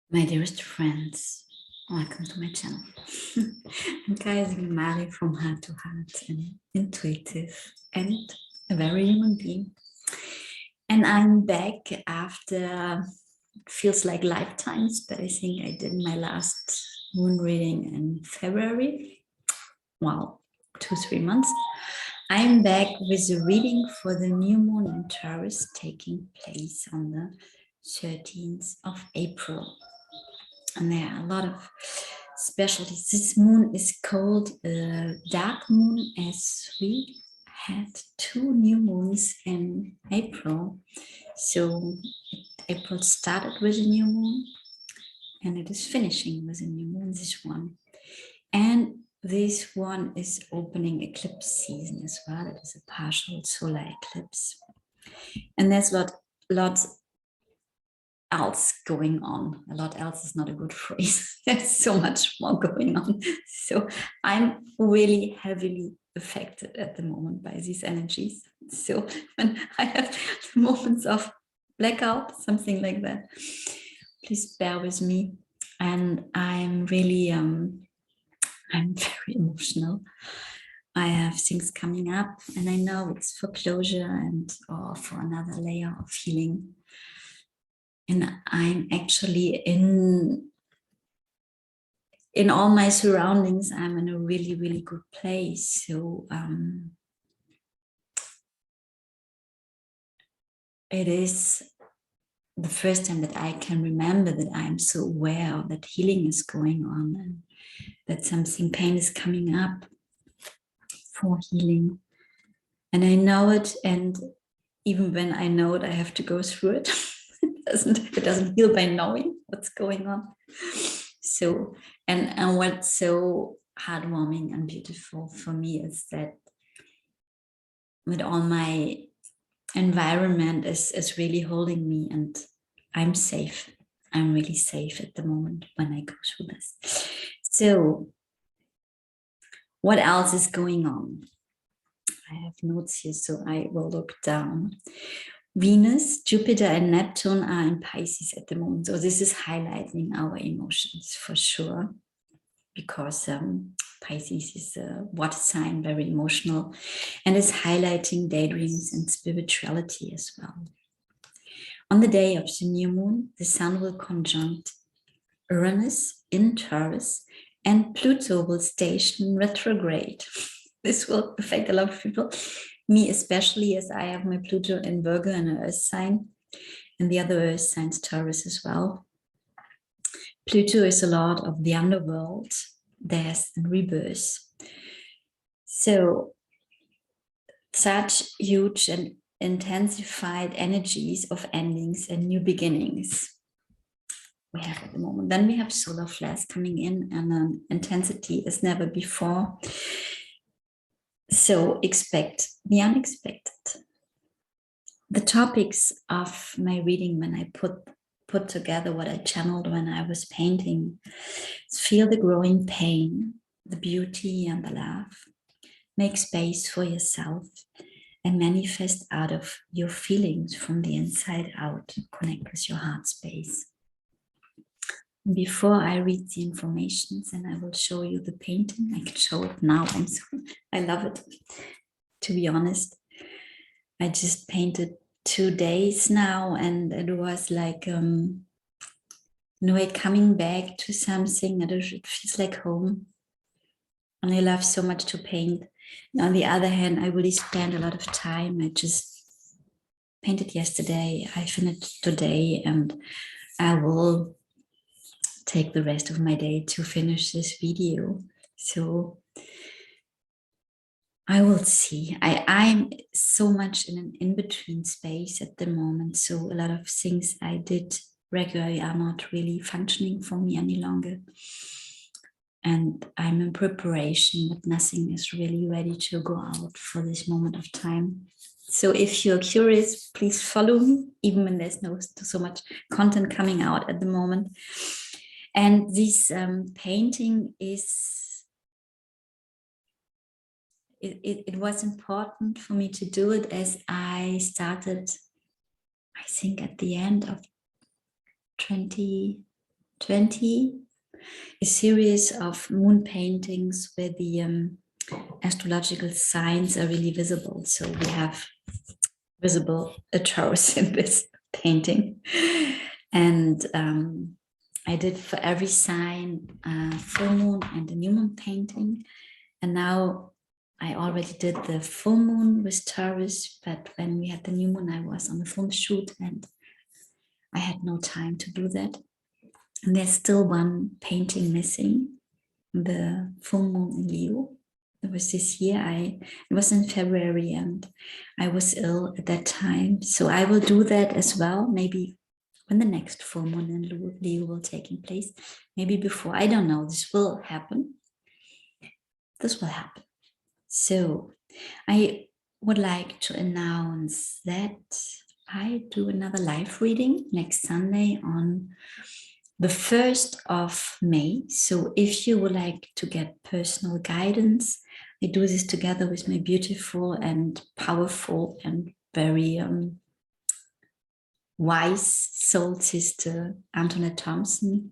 My dearest friends, welcome to my channel. I'm Kaiser Mari from Heart to Heart, an intuitive and a very human being. And I'm back after, it feels like lifetimes, but I think I did my last moon reading in February. Wow, 2-3 months. I'm back with a reading for the new moon in Taurus taking place on the 13th of April. And there are a lot of specialties. This moon is called dark moon, as we had 2 new moons in April. So April started with a new moon and it is finishing with a new moon, this one. And this one is opening eclipse season as well. It is a partial solar eclipse. And there's lots else going on. A lot else is not a good phrase. There's so much more going on. So I'm really heavily affected at the moment by these energies. So when I have moments of blackout, something like that, please bear with me. And I'm really, I'm very emotional. I have things coming up and I know it's for closure and or for another layer of healing. And I'm actually in all my surroundings, I'm in a really, really good place. So it is the first time that I can remember that I'm so aware that healing is going on and that something pain is coming up for healing. And I know it, and even when I know it, I have to go through it. It doesn't heal by knowing what's going on. So, and what's so heartwarming and beautiful for me is that with all my environment is really holding me and I'm safe. I'm really safe at the moment when I go through this. So what else is going on? I have notes here, so I will look down. Venus, Jupiter, and Neptune are in Pisces at the moment. So this is highlighting our emotions for sure, because Pisces is a water sign, very emotional, and is highlighting daydreams and spirituality as well. On the day of the new moon, the sun will conjunct Uranus in Taurus, and Pluto will station retrograde. This will affect a lot of people, me especially, as I have my Pluto in Virgo and an Earth sign, and the other Earth signs Taurus as well. Pluto is a lot of the underworld, death and rebirth. So such huge and intensified energies of endings and new beginnings we have at the moment. Then we have solar flares coming in and intensity as never before. So expect the unexpected. The topics of my reading, when I put together what I channeled when I was painting, feel the growing pain, the beauty and the love. Make space for yourself and manifest out of your feelings from the inside out. Connect with your heart space. Before I read the informations and I will show you the painting, I can show it now. I love it. To be honest, I just painted 2 days now, and it was like, coming back to something that it feels like home. And I love so much to paint. And on the other hand, I really spend a lot of time. I just painted yesterday. I finished today, and I will take the rest of my day to finish this video. So I will see. I'm so much in an in-between space at the moment. So a lot of things I did regularly are not really functioning for me any longer. And I'm in preparation, but nothing is really ready to go out for this moment of time. So if you're curious, please follow me, even when there's no so much content coming out at the moment. And this painting is, it was important for me to do it as I started, I think at the end of 2020, 20, a series of moon paintings where the astrological signs are really visible. So we have visible a Taurus in this painting. And I did for every sign full moon and a new moon painting. And now I already did the full moon with Taurus, but when we had the new moon, I was on the film shoot and I had no time to do that. And there's still one painting missing, the full moon in Leo. It was this year. It was in February and I was ill at that time. So I will do that as well, maybe when the next full moon in Leo will take place. Maybe before, I don't know, this will happen. This will happen. So I would like to announce that I do another live reading next Sunday on the 1st of May. So if you would like to get personal guidance, I do this together with my beautiful and powerful and very wise soul sister, Antoinette Thompson,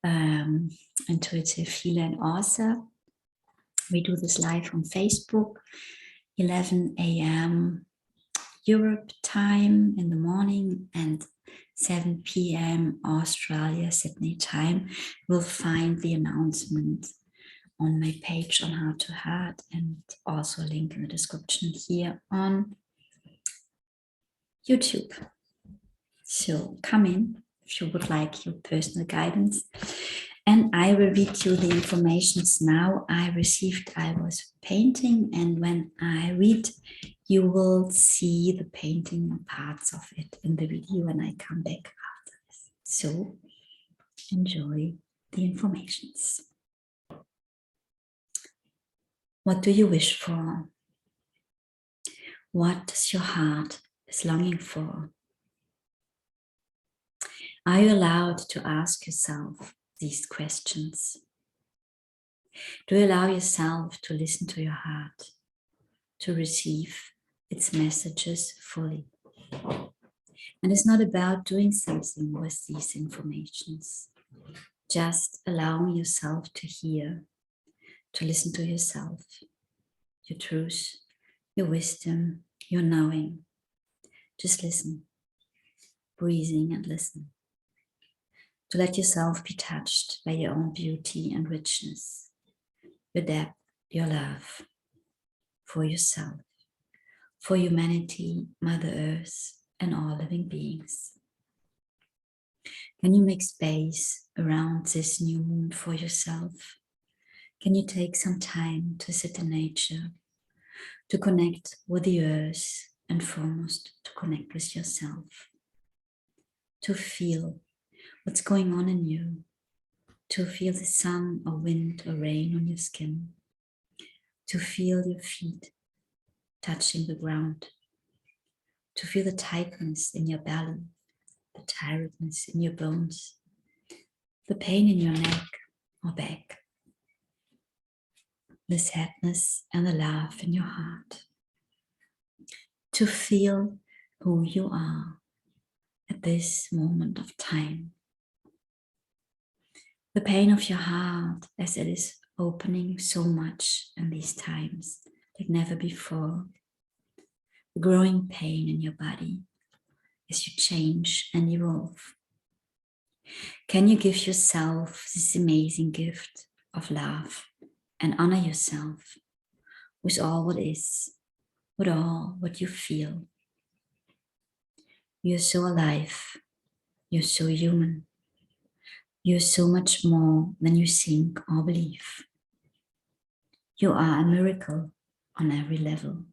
intuitive healer and author. We do this live on Facebook, 11 a.m. Europe time in the morning and 7 p.m. Australia, Sydney time. You'll find the announcement on my page on Heart to Heart and also a link in the description here on YouTube. So come in if you would like your personal guidance. And I will read you the informations now I received. I was painting, and when I read, you will see the painting and parts of it in the video when I come back after this. So enjoy the informations. What do you wish for? What does your heart is longing for? Are you allowed to ask yourself these questions? Do you allow yourself to listen to your heart, to receive its messages fully? And it's not about doing something with these informations, just allowing yourself to hear, to listen to yourself, your truth, your wisdom, your knowing. Just listen, breathing and listen. To let yourself be touched by your own beauty and richness, your depth, your love for yourself, for humanity, Mother Earth, and all living beings. Can you make space around this new moon for yourself? Can you take some time to sit in nature, to connect with the earth, and foremost to connect with yourself, to feel what's going on in you, to feel the sun or wind or rain on your skin, to feel your feet touching the ground, to feel the tightness in your belly, the tiredness in your bones, the pain in your neck or back, the sadness and the love in your heart, to feel who you are at this moment of time. The pain of your heart as it is opening so much in these times like never before. The growing pain in your body as you change and evolve. Can you give yourself this amazing gift of love and honor yourself with all what is, with all what you feel? You're so alive. You're so human. You're so much more than you think or believe. You are a miracle on every level.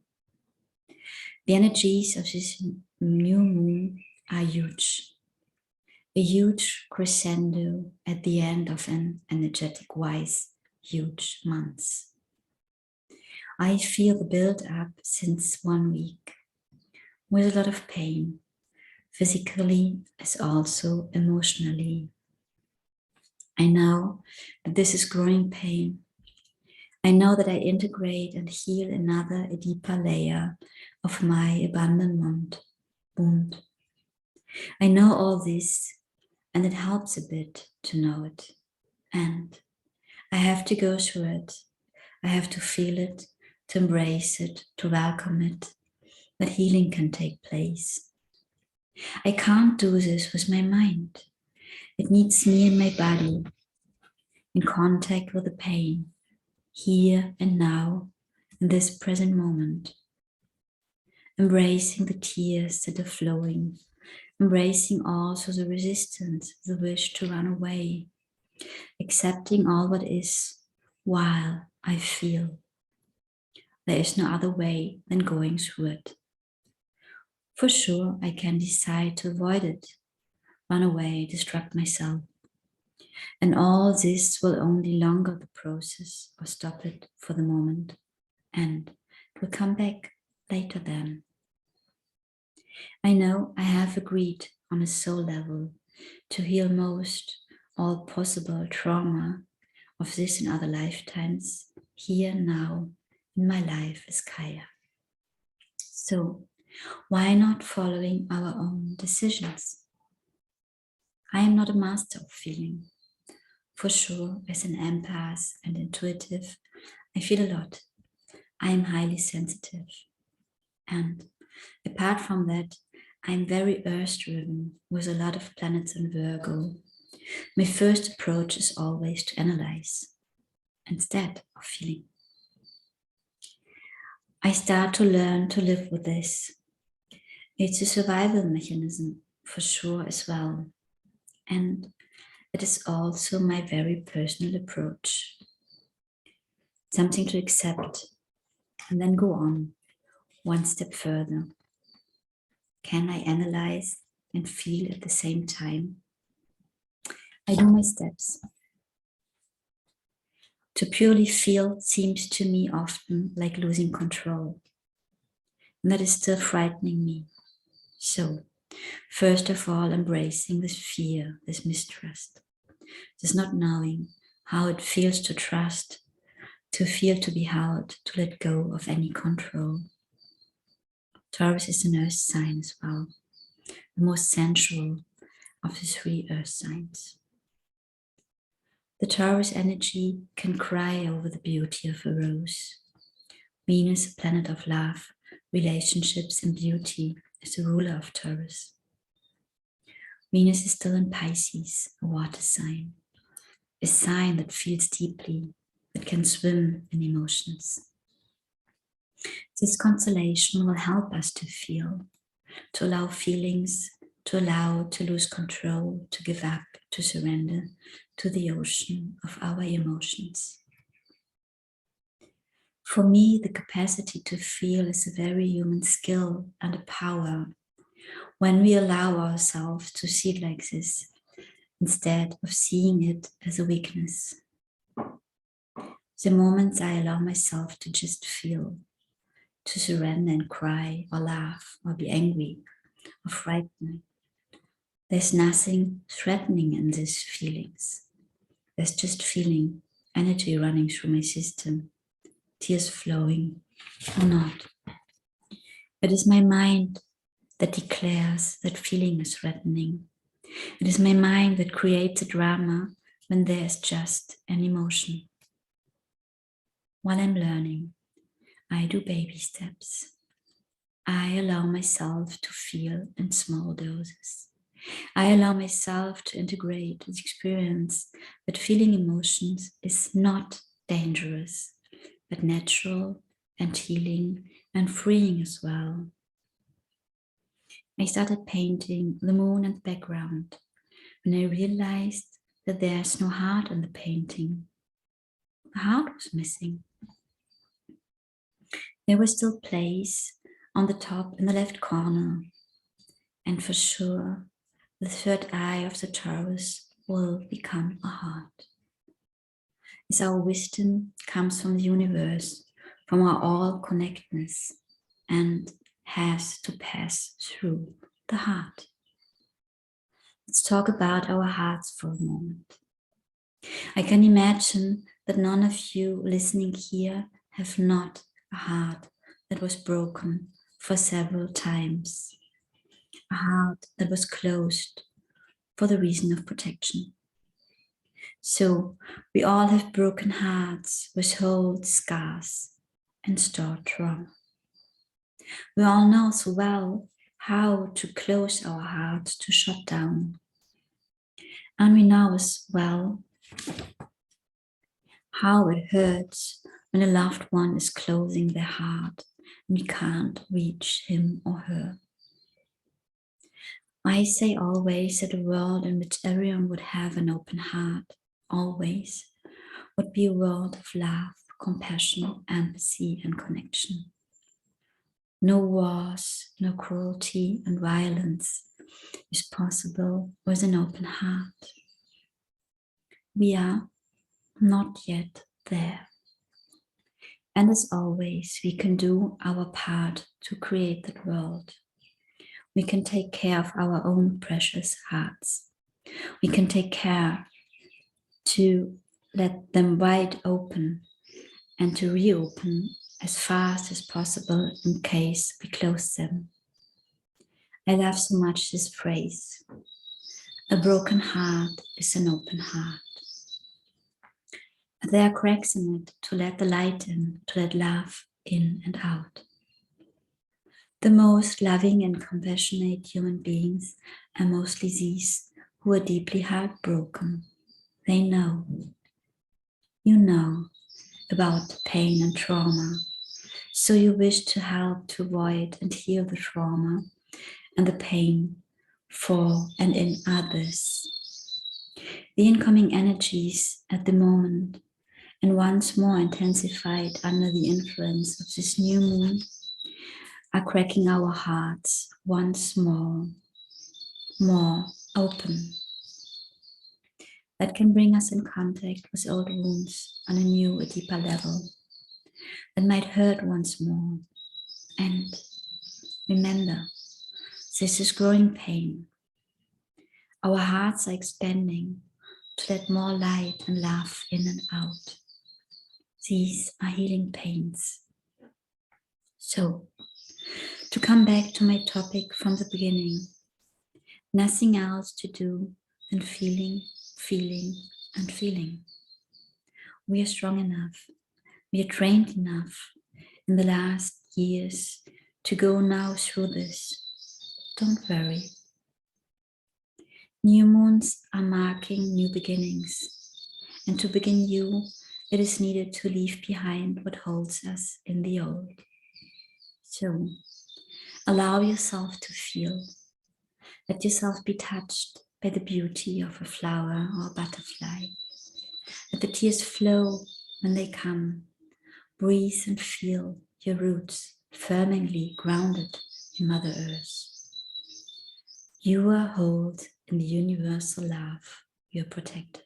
The energies of this new moon are huge. A huge crescendo at the end of an energetic-wise huge month. I feel the build-up since 1 week with a lot of pain, physically as also emotionally. I know that this is growing pain. I know that I integrate and heal a deeper layer of my abandonment wound. I know all this And it helps a bit to know it. And I have to go through it. I have to feel it, to embrace it, to welcome it, that healing can take place. I can't do this with my mind. It needs me and my body in contact with the pain, here and now, in this present moment. Embracing the tears that are flowing, embracing also the resistance, the wish to run away, accepting all what is while I feel. There is no other way than going through it. For sure, I can decide to avoid it, run away, distract myself. And all this will only longer the process or stop it for the moment. And it will come back later then. I know I have agreed on a soul level to heal most all possible trauma of this and other lifetimes here now in my life as Kaya. So why not following our own decisions? I am not a master of feeling. For sure, as an empath and intuitive, I feel a lot. I am highly sensitive. And apart from that, I am very earth-driven with a lot of planets in Virgo. My first approach is always to analyze instead of feeling. I start to learn to live with this. It's a survival mechanism for sure as well. And it is also my very personal approach. Something to accept and then go on one step further. Can I analyze and feel at the same time? I do my steps. To purely feel seems to me often like losing control. And that is still frightening me. So, first of all, embracing this fear, this mistrust, this not knowing how it feels to trust, to feel to be held, to let go of any control. Taurus is an earth sign as well, the most sensual of the 3 earth signs. The Taurus energy can cry over the beauty of a rose. Venus, a planet of love, relationships and beauty, is the ruler of Taurus. Venus is still in Pisces, a water sign, a sign that feels deeply, that can swim in emotions. This constellation will help us to feel, to allow feelings, to allow to lose control, to give up, to surrender to the ocean of our emotions. For me, the capacity to feel is a very human skill and a power when we allow ourselves to see it like this, instead of seeing it as a weakness. The moments I allow myself to just feel, to surrender and cry or laugh or be angry or frightened, there's nothing threatening in these feelings. There's just feeling, energy running through my system, tears flowing or not. It is my mind that declares that feeling is threatening. It is my mind that creates a drama when there is just an emotion. While I'm learning, I do baby steps. I allow myself to feel in small doses. I allow myself to integrate this experience that feeling emotions is not dangerous, but natural and healing and freeing as well. I started painting the moon and the background when I realized that there's no heart in the painting. The heart was missing. There was still place on the top in the left corner, and for sure, the third eye of the Taurus will become a heart. As our wisdom comes from the universe, from our all-connectedness, and has to pass through the heart. Let's talk about our hearts for a moment. I can imagine that none of you listening here have not a heart that was broken for several times. A heart that was closed for the reason of protection. So we all have broken hearts which hold scars and stored trauma. We all know so well how to close our hearts, to shut down. And we know as well how it hurts when a loved one is closing their heart and we can't reach him or her. I say always that a world in which everyone would have an open heart, always, would be a world of love, compassion, empathy, and connection. No wars, no cruelty and violence is possible with an open heart. We are not yet there. And as always, we can do our part to create that world. We can take care of our own precious hearts. We can take care to let them wide open and to reopen as fast as possible in case we close them. I love so much this phrase. A broken heart is an open heart. There are cracks in it to let the light in, to let love in and out. The most loving and compassionate human beings are mostly these who are deeply heartbroken. They know. You know about pain and trauma, so you wish to help to avoid and heal the trauma and the pain for and in others. The incoming energies at the moment, and once more intensified under the influence of this new moon, are cracking our hearts once more open. That can bring us in contact with old wounds on a deeper level. That might hurt once more. And remember, this is growing pain. Our hearts are expanding to let more light and love in and out. These are healing pains. So, to come back to my topic from the beginning, nothing else to do than feeling, and feeling. We are strong enough, we are trained enough in the last years to go now through this. Don't worry. New moons are marking new beginnings, and to begin new, it is needed to leave behind what holds us in the old. So, allow yourself to feel. Let yourself be touched by the beauty of a flower or a butterfly. Let the tears flow when they come. Breathe and feel your roots firmly grounded in Mother Earth. You are held in the universal love. You are protected.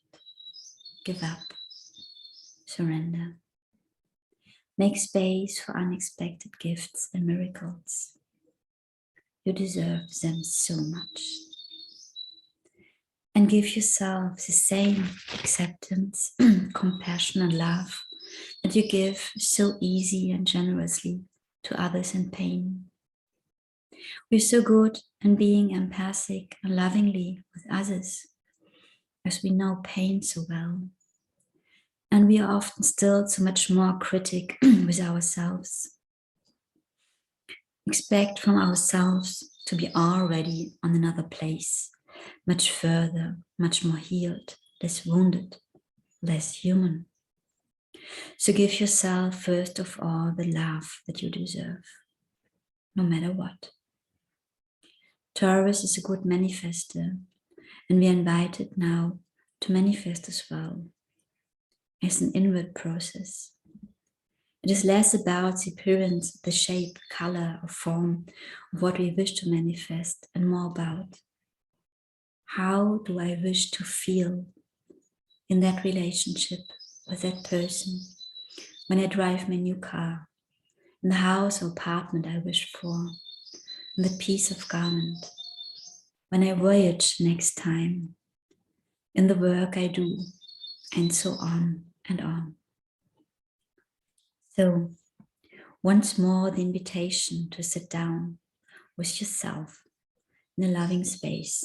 Give up. Surrender. Make space for unexpected gifts and miracles. You deserve them so much. And give yourself the same acceptance, compassion, and love that you give so easy and generously to others in pain. We're so good in being empathic and lovingly with others, as we know pain so well. And we are often still so much more critic with ourselves. Expect from ourselves to be already on another place, much further, much more healed, less wounded, less human. So give yourself first of all the love that you deserve, no matter what. Taurus is a good manifester, and we are invited now to manifest as well, as an inward process. It is less about the appearance, the shape, color, or form of what we wish to manifest, and more about how do I wish to feel in that relationship with that person when I drive my new car, in the house or apartment I wish for, in the piece of garment, when I voyage next time, in the work I do, and so on and on. So, once more, the invitation to sit down with yourself in a loving space,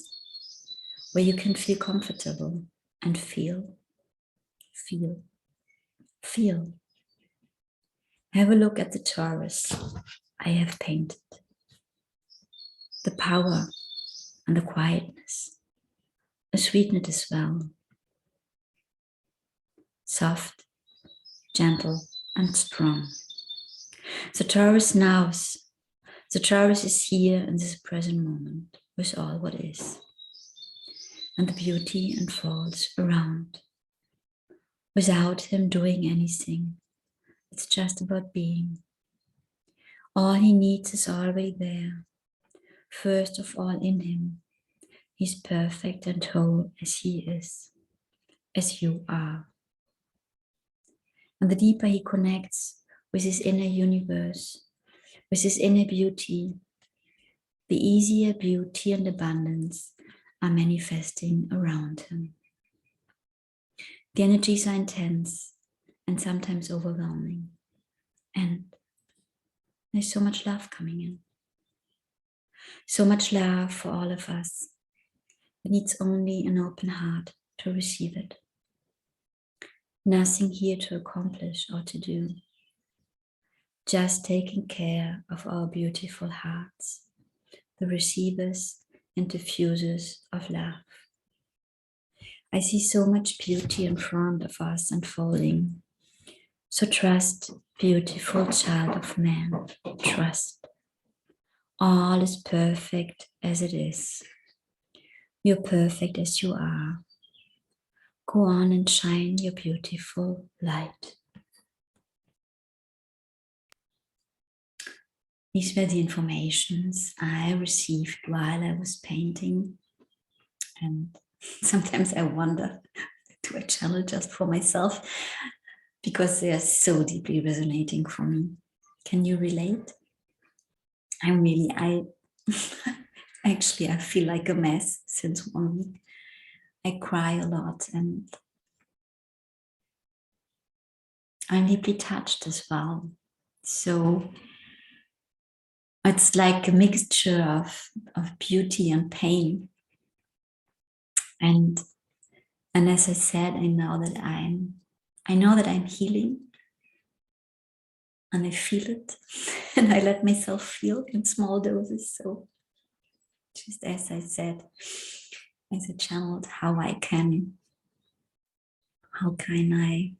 where you can feel comfortable and feel. Have a look at the Taurus I have painted. The power and the quietness, the sweetness as well. Soft, gentle, and strong. The Taurus knows. The Taurus is here in this present moment with all what is. And the beauty unfolds around. Without him doing anything. It's just about being. All he needs is already there. First of all in him. He's perfect and whole as he is. As you are. And the deeper he connects with his inner universe, with his inner beauty, the easier beauty and abundance are manifesting around him. The energies are intense and sometimes overwhelming. And there's so much love coming in. So much love for all of us. It needs only an open heart to receive it. Nothing here to accomplish or to do. Just taking care of our beautiful hearts, the receivers and diffusers of love. I see so much beauty in front of us unfolding. So trust, beautiful child of man, trust. All is perfect as it is. You're perfect as you are. Go on and shine your beautiful light. These were the informations I received while I was painting. And sometimes I wonder, do I channel just for myself? Because they are so deeply resonating for me. Can you relate? I actually, I feel like a mess since 1 week. I cry a lot and I'm deeply touched as well. So it's like a mixture of beauty and pain. And as I said, I know that I'm healing. And I feel it. And I let myself feel in small doses. So just as I said, as I channeled how can I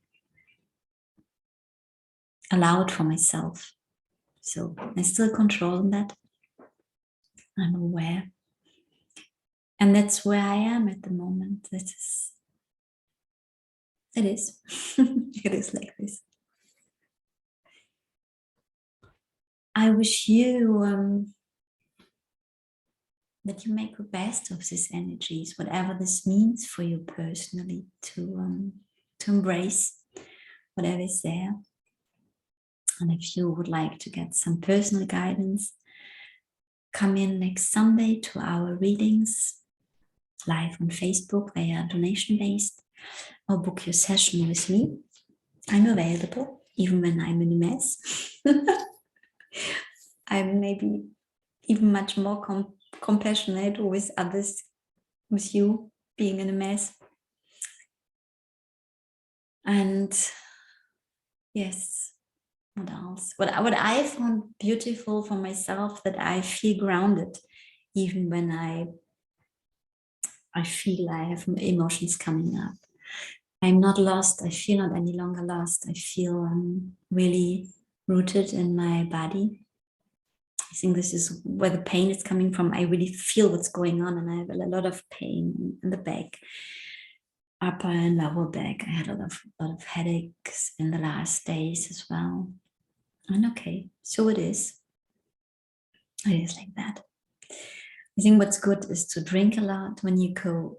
allow it for myself. So I still control that. I'm aware. And that's where I am at the moment. It is. It is like this. I wish you that you make the best of these energies, whatever this means for you personally, to embrace whatever is there. And if you would like to get some personal guidance, come in next Sunday to our readings live on Facebook. They are donation-based, or book your session with me. I'm available, even when I'm in a mess. I'm maybe even much more compassionate with others, with you being in a mess. And yes, what else? What I found beautiful for myself, that I feel grounded, even when I feel I have emotions coming up. I'm not lost. I feel not any longer lost. I feel really rooted in my body. I think this is where the pain is coming from. I really feel what's going on, and I have a lot of pain in the back, upper and lower back. I had a lot of headaches in the last days as well. And okay, so it is. It is like that. I think what's good is to drink a lot when you can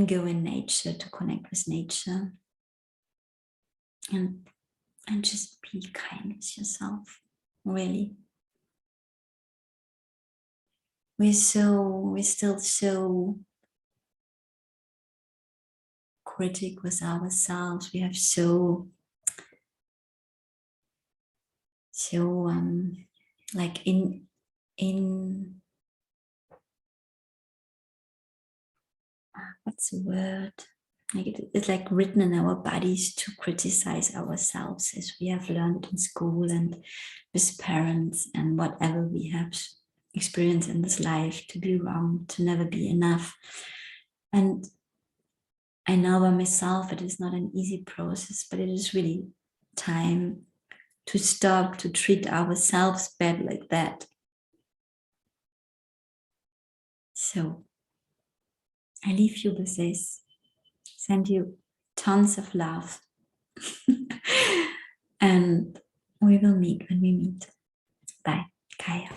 go in nature, to connect with nature, and just be kind with yourself. Really, we're still so critic with ourselves. We have so like what's the word? Like it's like written in our bodies to criticize ourselves, as we have learned in school and with parents and whatever we have experienced in this life, to be wrong, to never be enough. And I know by myself it is not an easy process, but it is really time to stop to treat ourselves bad like that. So I leave you with this. Send you tons of love. And we will meet when we meet. Bye, Kaya.